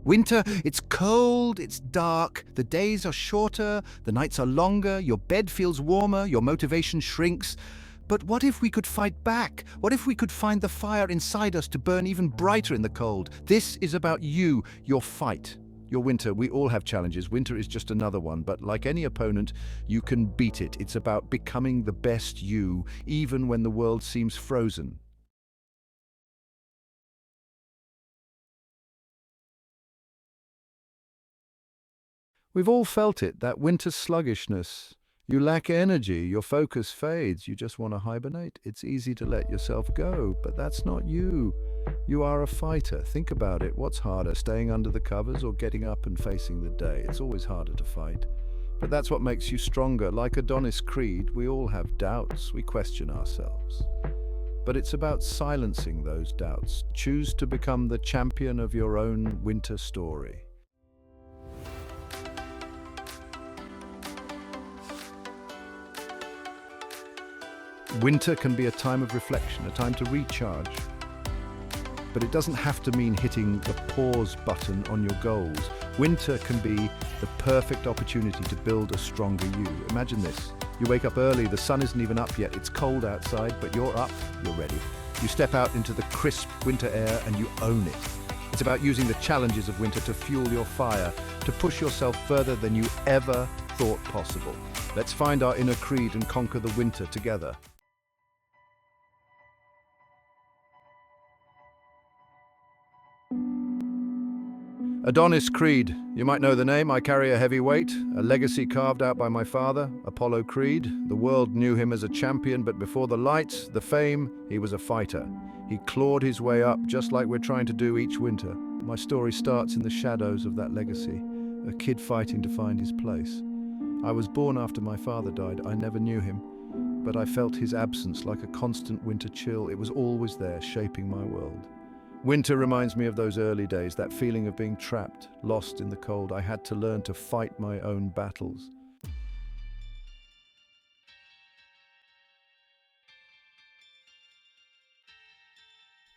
Winter, it's cold, it's dark, the days are shorter, the nights are longer, your bed feels warmer, your motivation shrinks. But what if we could fight back? What if we could find the fire inside us to burn even brighter in the cold? This is about you, your fight. Your winter, we all have challenges. Winter is just another one, but like any opponent, you can beat it. It's about becoming the best you, even when the world seems frozen. We've all felt it, that winter sluggishness. You lack energy, your focus fades, you just want to hibernate. It's easy to let yourself go, but that's not you. You are a fighter. Think about it. What's harder, staying under the covers or getting up and facing the day? It's always harder to fight. But that's what makes you stronger. Like Adonis' creed, we all have doubts. We question ourselves. But it's about silencing those doubts. Choose to become the champion of your own winter story. Winter can be a time of reflection, a time to recharge. But it doesn't have to mean hitting the pause button on your goals. Winter can be the perfect opportunity to build a stronger you. Imagine this. You wake up early, the sun isn't even up yet. It's cold outside, but you're up, you're ready. You step out into the crisp winter air and you own it. It's about using the challenges of winter to fuel your fire, to push yourself further than you ever thought possible. Let's find our inner creed and conquer the winter together. Adonis' creed. You might know the name. I carry a heavy weight, a legacy carved out by my father, Apollo Creed. The world knew him as a champion, but before the lights, the fame, he was a fighter. He clawed his way up, just like we're trying to do each winter. My story starts in the shadows of that legacy, a kid fighting to find his place. I was born after my father died. I never knew him, but I felt his absence like a constant winter chill. It was always there, shaping my world. Winter reminds me of those early days, that feeling of being trapped, lost in the cold. I had to learn to fight my own battles.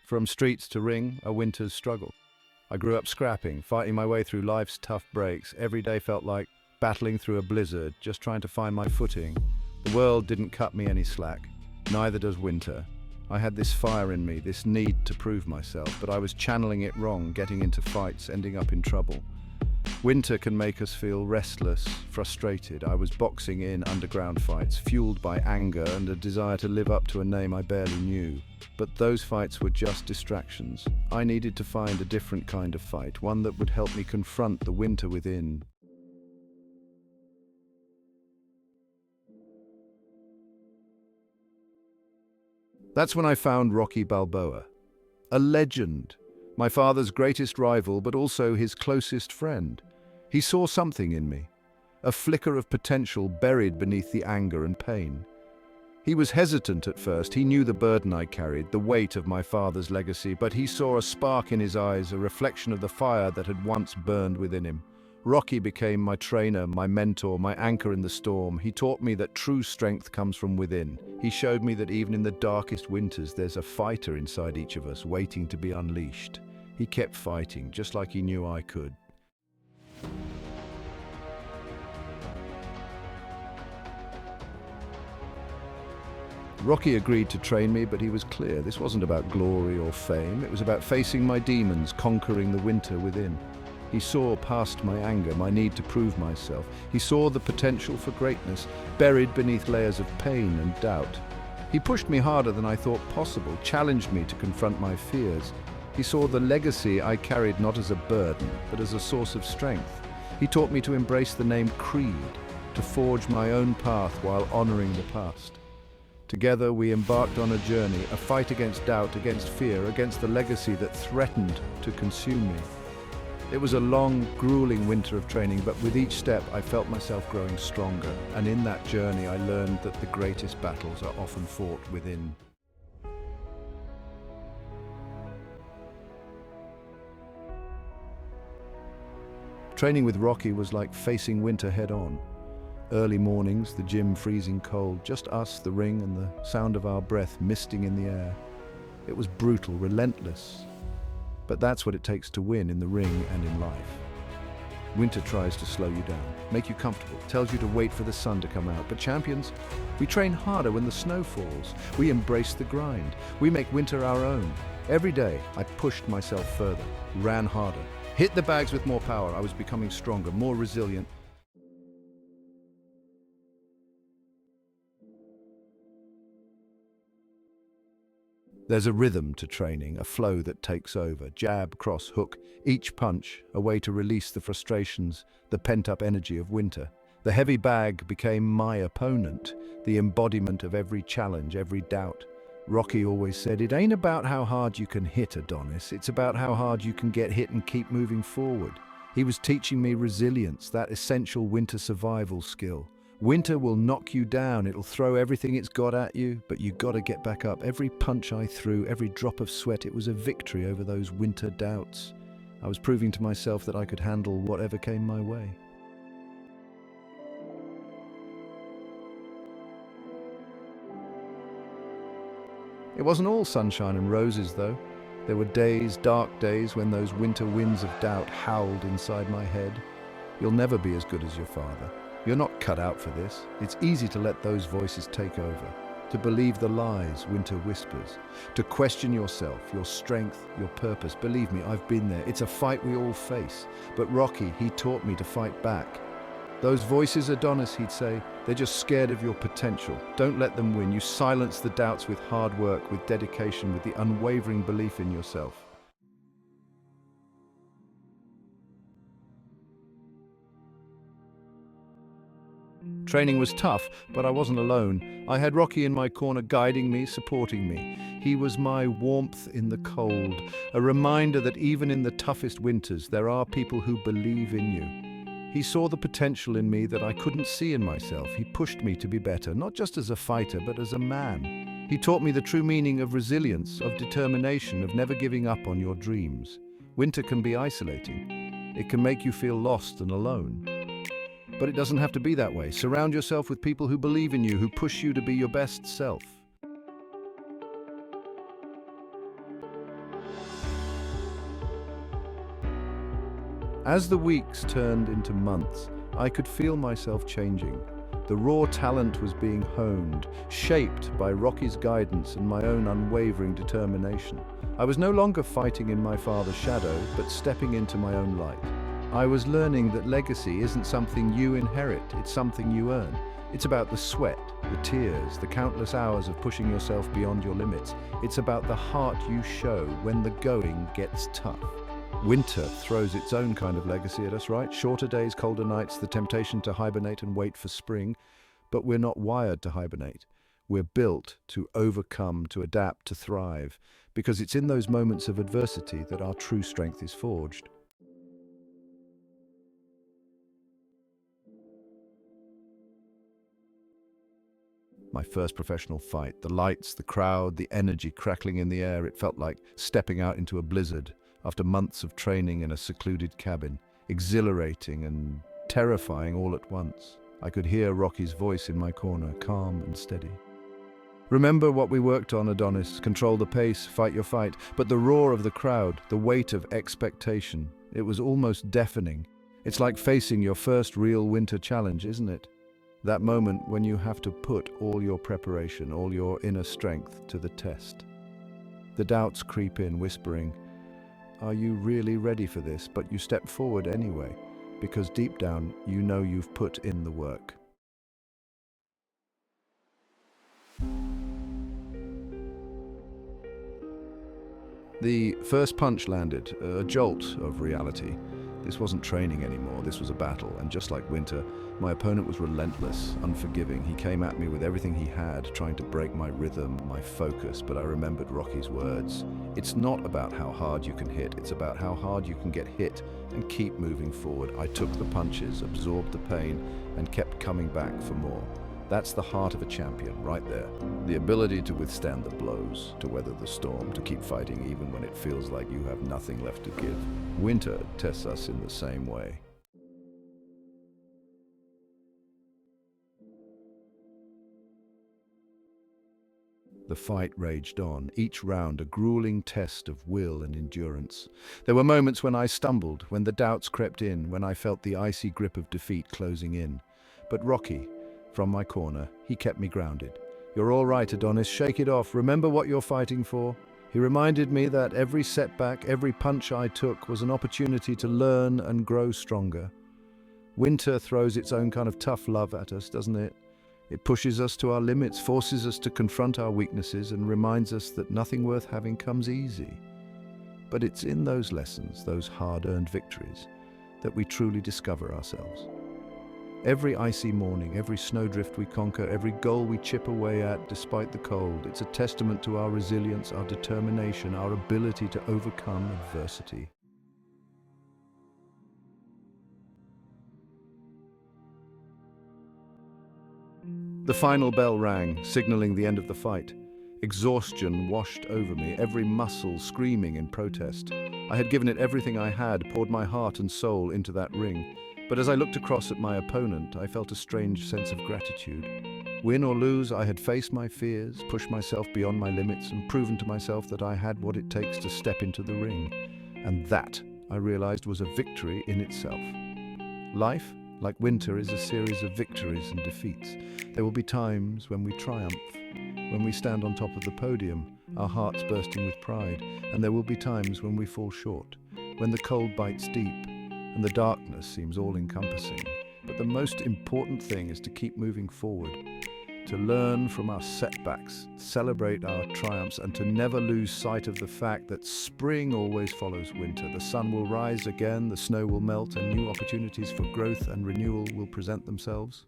From streets to ring, a winter's struggle. I grew up scrapping, fighting my way through life's tough breaks. Every day felt like battling through a blizzard, just trying to find my footing. The world didn't cut me any slack, neither does winter. I had this fire in me, this need to prove myself, but I was channeling it wrong, getting into fights, ending up in trouble. Winter can make us feel restless, frustrated. I was boxing in underground fights, fueled by anger and a desire to live up to a name I barely knew. But those fights were just distractions. I needed to find a different kind of fight, one that would help me confront the winter within. That's when I found Rocky Balboa, a legend, my father's greatest rival, but also his closest friend. He saw something in me, a flicker of potential buried beneath the anger and pain. He was hesitant at first. He knew the burden I carried, the weight of my father's legacy, but he saw a spark in his eyes, a reflection of the fire that had once burned within him. Rocky became my trainer, my mentor, my anchor in the storm. He taught me that true strength comes from within. He showed me that even in the darkest winters, there's a fighter inside each of us waiting to be unleashed. He kept fighting, just like he knew I could. Rocky agreed to train me, but he was clear. This wasn't about glory or fame. It was about facing my demons, conquering the winter within. He saw past my anger, my need to prove myself. He saw the potential for greatness, buried beneath layers of pain and doubt. He pushed me harder than I thought possible, challenged me to confront my fears. He saw the legacy I carried not as a burden, but as a source of strength. He taught me to embrace the name Creed, to forge my own path while honoring the past. Together we embarked on a journey, a fight against doubt, against fear, against the legacy that threatened to consume me. It was a long, grueling winter of training, but with each step I felt myself growing stronger. And in that journey I learned that the greatest battles are often fought within. Training with Rocky was like facing winter head-on. Early mornings, the gym freezing cold, just us, the ring, and the sound of our breath misting in the air. It was brutal, relentless. But that's what it takes to win in the ring and in life. Winter tries to slow you down, make you comfortable, tells you to wait for the sun to come out. But champions, we train harder when the snow falls. We embrace the grind. We make winter our own. Every day, I pushed myself further, ran harder, hit the bags with more power. I was becoming stronger, more resilient. There's a rhythm to training, a flow that takes over. Jab, cross, hook, each punch, a way to release the frustrations, the pent-up energy of winter. The heavy bag became my opponent, the embodiment of every challenge, every doubt. Rocky always said, it ain't about how hard you can hit, Adonis, it's about how hard you can get hit and keep moving forward. He was teaching me resilience, that essential winter survival skill. Winter will knock you down, it'll throw everything it's got at you, but you gotta get back up. Every punch I threw, every drop of sweat, it was a victory over those winter doubts. I was proving to myself that I could handle whatever came my way. It wasn't all sunshine and roses, though. There were days, dark days, when those winter winds of doubt howled inside my head. You'll never be as good as your father. You're not cut out for this. It's easy to let those voices take over, to believe the lies winter whispers, to question yourself, your strength, your purpose. Believe me, I've been there. It's a fight we all face. But Rocky, he taught me to fight back. Those voices, Adonis, he'd say, they're just scared of your potential. Don't let them win. You silence the doubts with hard work, with dedication, with the unwavering belief in yourself. Training was tough, but I wasn't alone. I had Rocky in my corner, guiding me, supporting me. He was my warmth in the cold, a reminder that even in the toughest winters, there are people who believe in you. He saw the potential in me that I couldn't see in myself. He pushed me to be better, not just as a fighter, but as a man. He taught me the true meaning of resilience, of determination, of never giving up on your dreams. Winter can be isolating. It can make you feel lost and alone. But it doesn't have to be that way. Surround yourself with people who believe in you, who push you to be your best self. As the weeks turned into months, I could feel myself changing. The raw talent was being honed, shaped by Rocky's guidance and my own unwavering determination. I was no longer fighting in my father's shadow, but stepping into my own light. I was learning that legacy isn't something you inherit, it's something you earn. It's about the sweat, the tears, the countless hours of pushing yourself beyond your limits. It's about the heart you show when the going gets tough. Winter throws its own kind of legacy at us, right? Shorter days, colder nights, the temptation to hibernate and wait for spring. But we're not wired to hibernate. We're built to overcome, to adapt, to thrive, because it's in those moments of adversity that our true strength is forged. My first professional fight, the lights, the crowd, the energy crackling in the air, it felt like stepping out into a blizzard after months of training in a secluded cabin, exhilarating and terrifying all at once. I could hear Rocky's voice in my corner, calm and steady. Remember what we worked on, Adonis. Control the pace, fight your fight. But the roar of the crowd, the weight of expectation, it was almost deafening. It's like facing your first real winter challenge, isn't it? That moment when you have to put all your preparation, all your inner strength to the test. The doubts creep in, whispering, "Are you really ready for this?" But you step forward anyway, because deep down you know you've put in the work. The first punch landed, a jolt of reality. This wasn't training anymore, this was a battle, and just like winter, my opponent was relentless, unforgiving. He came at me with everything he had, trying to break my rhythm, my focus, but I remembered Rocky's words. It's not about how hard you can hit, it's about how hard you can get hit and keep moving forward. I took the punches, absorbed the pain, and kept coming back for more. That's the heart of a champion, right there. The ability to withstand the blows, to weather the storm, to keep fighting even when it feels like you have nothing left to give. Winter tests us in the same way. The fight raged on, each round a grueling test of will and endurance. There were moments when I stumbled, when the doubts crept in, when I felt the icy grip of defeat closing in. But Rocky, from my corner, he kept me grounded. "You're all right, Adonis, shake it off. Remember what you're fighting for." He reminded me that every setback, every punch I took was an opportunity to learn and grow stronger. Winter throws its own kind of tough love at us, doesn't it? It pushes us to our limits, forces us to confront our weaknesses, and reminds us that nothing worth having comes easy. But it's in those lessons, those hard-earned victories, that we truly discover ourselves. Every icy morning, every snowdrift we conquer, every goal we chip away at despite the cold, it's a testament to our resilience, our determination, our ability to overcome adversity. The final bell rang, signaling the end of the fight. Exhaustion washed over me, every muscle screaming in protest. I had given it everything I had, poured my heart and soul into that ring. But as I looked across at my opponent, I felt a strange sense of gratitude. Win or lose, I had faced my fears, pushed myself beyond my limits, and proven to myself that I had what it takes to step into the ring. And that, I realized, was a victory in itself. Life, like winter, is a series of victories and defeats. There will be times when we triumph, when we stand on top of the podium, our hearts bursting with pride, and there will be times when we fall short, when the cold bites deep, and the darkness seems all-encompassing. But the most important thing is to keep moving forward, to learn from our setbacks, celebrate our triumphs, and to never lose sight of the fact that spring always follows winter. The sun will rise again, the snow will melt, and new opportunities for growth and renewal will present themselves.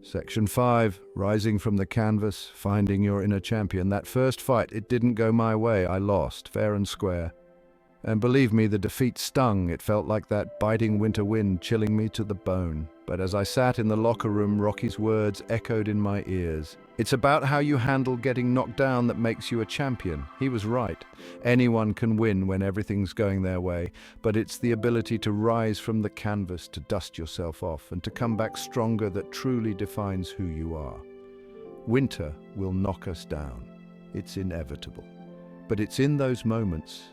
Section 5, rising from the canvas, finding your inner champion. That first fight, it didn't go my way. I lost, fair and square. And believe me, the defeat stung. It felt like that biting winter wind chilling me to the bone. But as I sat in the locker room, Rocky's words echoed in my ears. "It's about how you handle getting knocked down that makes you a champion." He was right. Anyone can win when everything's going their way, but it's the ability to rise from the canvas, to dust yourself off, and to come back stronger that truly defines who you are. Winter will knock us down. It's inevitable. But it's in those moments,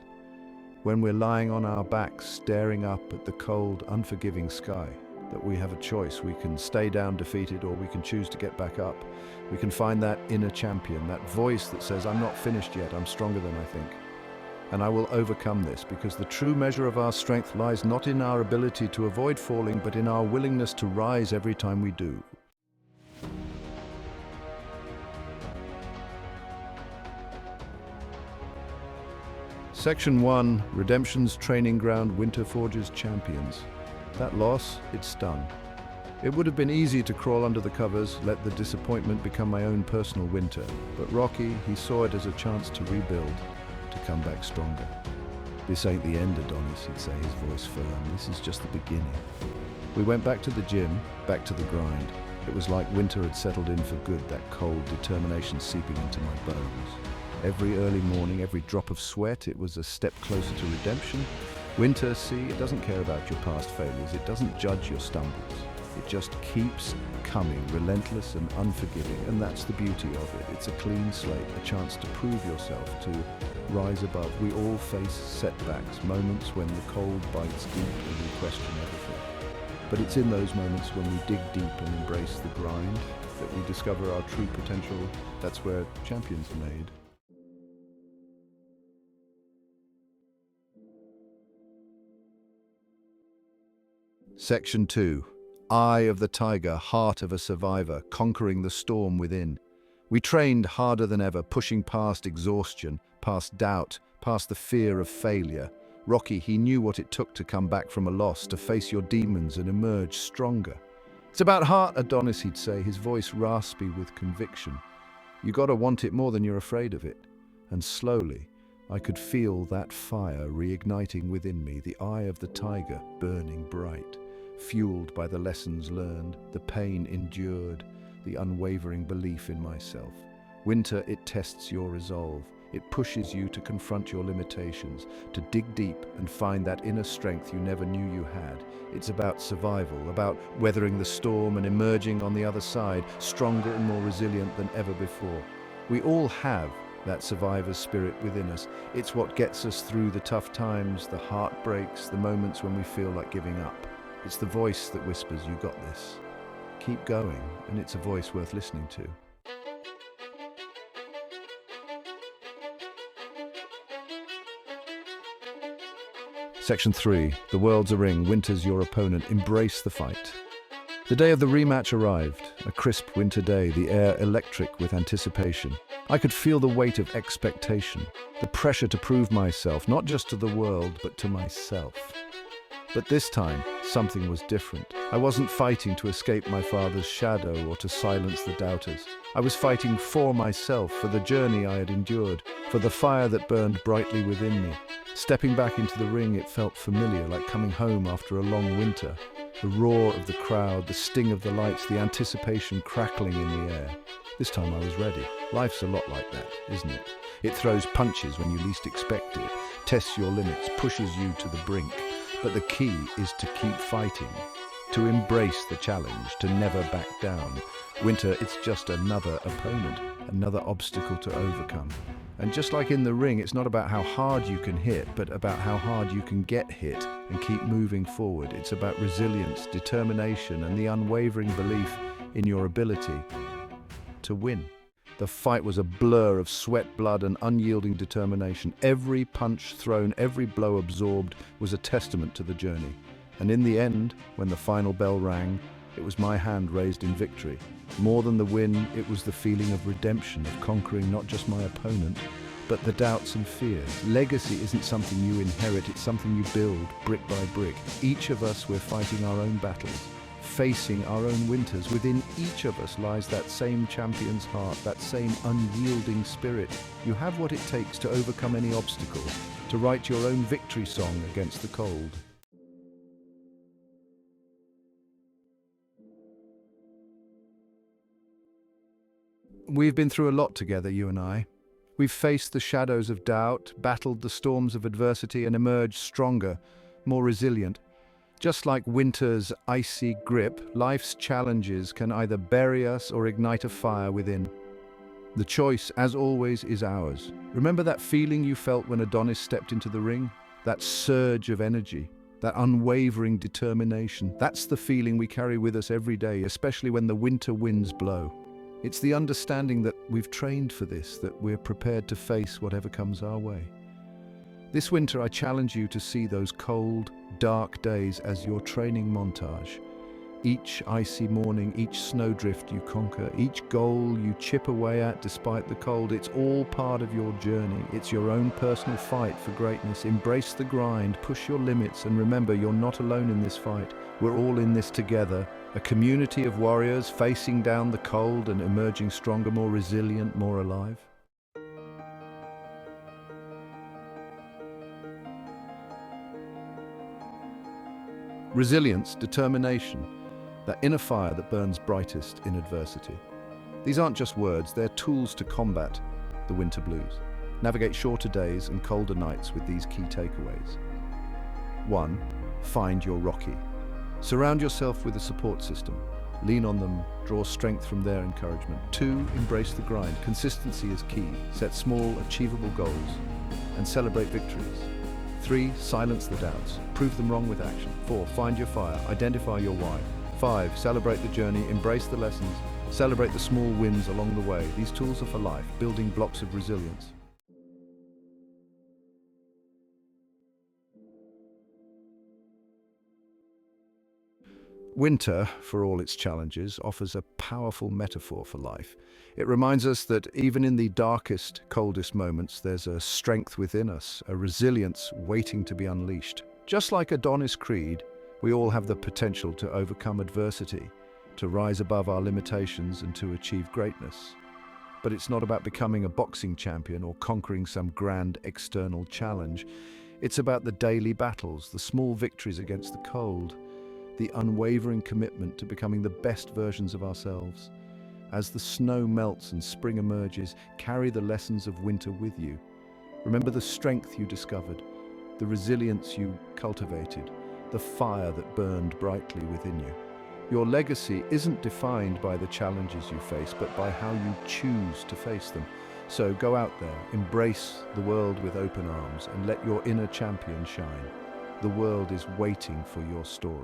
when we're lying on our backs, staring up at the cold, unforgiving sky, that we have a choice. We can stay down defeated, or we can choose to get back up. We can find that inner champion, that voice that says, "I'm not finished yet, I'm stronger than I think. And I will overcome this," because the true measure of our strength lies not in our ability to avoid falling, but in our willingness to rise every time we do. Section 1, Redemption's Training Ground, Winter Forge's Champions. That loss, it stung. It would have been easy to crawl under the covers, let the disappointment become my own personal winter. But Rocky, he saw it as a chance to rebuild, to come back stronger. "This ain't the end, Adonis," he'd say, his voice firm. "This is just the beginning." We went back to the gym, back to the grind. It was like winter had settled in for good, that cold determination seeping into my bones. Every early morning, every drop of sweat, it was a step closer to redemption. Winter, see, it doesn't care about your past failures. It doesn't judge your stumbles. It just keeps coming, relentless and unforgiving. And that's the beauty of it. It's a clean slate, a chance to prove yourself, to rise above. We all face setbacks, moments when the cold bites deep and we question everything. But it's in those moments when we dig deep and embrace the grind that we discover our true potential. That's where champions are made. Section 2, Eye of the Tiger, Heart of a Survivor, Conquering the Storm Within. We trained harder than ever, pushing past exhaustion, past doubt, past the fear of failure. Rocky, he knew what it took to come back from a loss, to face your demons and emerge stronger. "It's about heart, Adonis," he'd say, his voice raspy with conviction. "You gotta want it more than you're afraid of it." And slowly, I could feel that fire reigniting within me, the eye of the tiger burning bright, fueled by the lessons learned, the pain endured, the unwavering belief in myself. Winter, it tests your resolve. It pushes you to confront your limitations, to dig deep and find that inner strength you never knew you had. It's about survival, about weathering the storm and emerging on the other side, stronger and more resilient than ever before. We all have that survivor's spirit within us. It's what gets us through the tough times, the heartbreaks, the moments when we feel like giving up. It's the voice that whispers, "You got this." Keep going, and it's a voice worth listening to. Section 3. The world's a ring. Winter's your opponent. Embrace the fight. The day of the rematch arrived. A crisp winter day, the air electric with anticipation. I could feel the weight of expectation, the pressure to prove myself, not just to the world, but to myself. But this time, something was different. I wasn't fighting to escape my father's shadow or to silence the doubters. I was fighting for myself, for the journey I had endured, for the fire that burned brightly within me. Stepping back into the ring, it felt familiar, like coming home after a long winter. The roar of the crowd, the sting of the lights, the anticipation crackling in the air. This time I was ready. Life's a lot like that, isn't it? It throws punches when you least expect it, tests your limits, pushes you to the brink. But the key is to keep fighting, to embrace the challenge, to never back down. Winter, it's just another opponent, another obstacle to overcome. And just like in the ring, it's not about how hard you can hit, but about how hard you can get hit and keep moving forward. It's about resilience, determination, and the unwavering belief in your ability to win. The fight was a blur of sweat, blood, and unyielding determination. Every punch thrown, every blow absorbed was a testament to the journey. And in the end, when the final bell rang, it was my hand raised in victory. More than the win, it was the feeling of redemption, of conquering not just my opponent, but the doubts and fears. Legacy isn't something you inherit, it's something you build brick by brick. Each of us, we're fighting our own battles, facing our own winters. Within each of us lies that same champion's heart, that same unyielding spirit. You have what it takes to overcome any obstacle, to write your own victory song against the cold. We've been through a lot together, you and I. We've faced the shadows of doubt, battled the storms of adversity, and emerged stronger, more resilient. Just like winter's icy grip, life's challenges can either bury us or ignite a fire within. The choice, as always, is ours. Remember that feeling you felt when Adonis stepped into the ring? That surge of energy, that unwavering determination. That's the feeling we carry with us every day, especially when the winter winds blow. It's the understanding that we've trained for this, that we're prepared to face whatever comes our way. This winter, I challenge you to see those cold, dark days as your training montage. Each icy morning, each snowdrift you conquer, each goal you chip away at despite the cold, it's all part of your journey. It's your own personal fight for greatness. Embrace the grind, push your limits, and remember, you're not alone in this fight. We're all in this together. A community of warriors facing down the cold and emerging stronger, more resilient, more alive. Resilience, determination, that inner fire that burns brightest in adversity. These aren't just words, they're tools to combat the winter blues. Navigate shorter days and colder nights with these key takeaways. 1. Find your Rocky. Surround yourself with a support system. Lean on them, draw strength from their encouragement. 2. Embrace the grind. Consistency is key. Set small, achievable goals and celebrate victories. 3. Silence the doubts. Prove them wrong with action. 4. Find your fire. Identify your why. 5. Celebrate the journey. Embrace the lessons. Celebrate the small wins along the way. These tools are for life, building blocks of resilience. Winter, for all its challenges, offers a powerful metaphor for life. It reminds us that even in the darkest, coldest moments, there's a strength within us, a resilience waiting to be unleashed. Just like Adonis' creed, we all have the potential to overcome adversity, to rise above our limitations and to achieve greatness. But it's not about becoming a boxing champion or conquering some grand external challenge. It's about the daily battles, the small victories against the cold, the unwavering commitment to becoming the best versions of ourselves. As the snow melts and spring emerges, carry the lessons of winter with you. Remember the strength you discovered, the resilience you cultivated, the fire that burned brightly within you. Your legacy isn't defined by the challenges you face, but by how you choose to face them. So go out there, embrace the world with open arms, and let your inner champion shine. The world is waiting for your story.